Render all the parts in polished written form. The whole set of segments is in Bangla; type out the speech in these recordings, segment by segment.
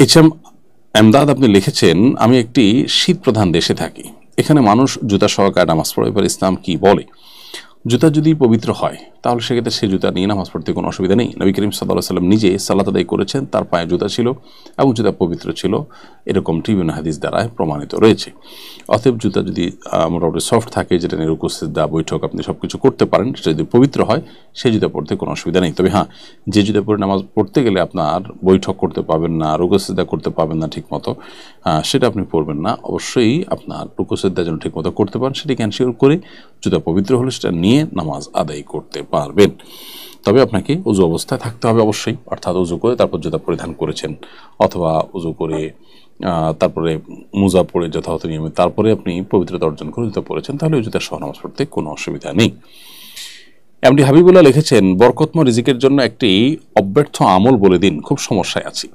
এইচএম এমদাদ আপনি লিখেছেন, আমি একটি শীত প্রধান দেশে থাকি, এখানে মানুষ জুতা সহকারে নামাজ পড়ে। এবার ইসলাম কি বলে? জুতা যদি পবিত্র হয় তাহলে সেক্ষেত্রে সে জুতা নিয়ে নামাজ পড়তে কোনো অসুবিধা নেই। নবী করিম সাল্লাল্লাহু আলাইহি ওয়াসাল্লাম নিজে সালাত আদায় করেছেন, তার পায়ে জুতা ছিল এবং জুতা পবিত্র ছিল, এরকম বিভিন্ন হাদিস দ্বারা প্রমাণিত রয়েছে। অতএব জুতা যদি মোটামুটি সফট থাকে, যেটা নিয়ে রুকু সিজদা বৈঠক আপনি সব কিছু করতে পারেন, সেটা যদি পবিত্র হয় সেই জুতা পড়তে কোনো অসুবিধা নেই। তবে হ্যাঁ, যে জুতা পরে নামাজ পড়তে গেলে আপনার বৈঠক করতে পারবেন না, রুকু সিজদা করতে পারবেন না ঠিক মতো, সেটা আপনি পড়বেন না। অবশ্যই আপনার রুকু সিজদা যেন ঠিক মতো করতে পারেন সেটি ক্যানসিওর করে জুতা পবিত্র হলে সেটা নিয়ে নামাজ আদায় করতে পারবেন। তবে আপনাকে উজু অবস্থায় থাকতে হবে অবশ্যই, অর্থাৎ উজু করে তারপর জুতা পরিধান করেছেন, অথবা উজু করে তারপরে মোজা পরে যথাযথ নিয়মে তারপরে আপনি পবিত্রতা অর্জন করে জুতা পরেছেন, তাহলে ওই জুতার সহ নামাজ পড়তে কোনো অসুবিধা নেই। এমডি হাবিবুল্লাহ লিখেছেন, বরকতময় রিজিকের জন্য একটি অব্যর্থ আমল বলে দিন, খুব সমস্যায় আছি।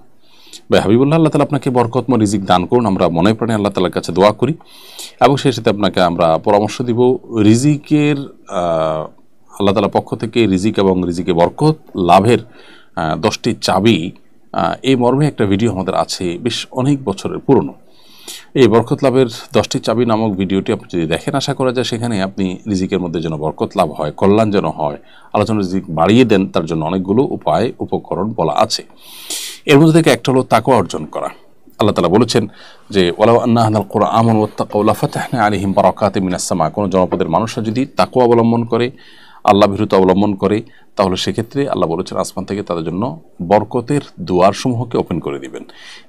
ভাই হাবিবুল্লাহ, আল্লাহ তালা আপনাকে বরকতময় রিজিক দান করুন, আমরা মনে প্রাণে আল্লাহ তালার কাছে দোয়া করি এবং সেই সাথে আপনাকে আমরা পরামর্শ দিব। রিজিকের আল্লাহ তালার পক্ষ থেকে রিজিক এবং রিজিকে বরকত লাভের 10টি চাবি, এই মর্মে একটা ভিডিও আমাদের আছে, বেশ অনেক বছরের পুরনো। এই বরকত লাভের 10টি চাবি নামক ভিডিওটি আপনি যদি দেখেন, আশা করা যায় সেখানে আপনি রিজিকের মধ্যে যেন বরকত লাভ হয়, কল্যাণ যেন হয়, আল্লাহ যেন রিজিক বাড়িয়ে দেন, তার জন্য অনেকগুলো উপায় উপকরণ বলা আছে। এর মধ্যে থেকে একটা হলো তাকওয়া অর্জন করা। আল্লাহ তাআলা বলেছেন যে ওয়ালাউ আন্না আহলাল কুরআন ওয়াত্তাকাউ লাফাতাহনা আলাইহিম বারাকাতিম মিনাস সামা, কোন জনপদের মানুষরা যদি তাকওয়া অবলম্বন করে, আল্লাহ ভীরুতা অবলম্বন করে, তাহলে সেক্ষেত্রে আল্লাহ বলেছেন আসমান থেকে তাদের জন্য বরকতের দুয়ারসমূহকে ওপেন করে দিবেন।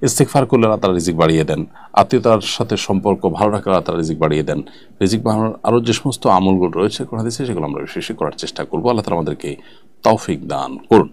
ইস্তিগফার করলে আল্লাহ তাআলা রিজিক বাড়িয়ে দেন, আত্মীয়তার সাথে সম্পর্ক ভালো রাখলে আল্লাহ তাআলা রিজিক বাড়িয়ে দেন। রিজিক বাড়ানোর আরও যে সমস্ত আমলগুলো রয়েছে কোরআন হাদিসে, সেগুলো আমরা বেশি বেশি করার চেষ্টা করবো। আল্লাহ তাআলা আমাদেরকে তৌফিক দান করুন।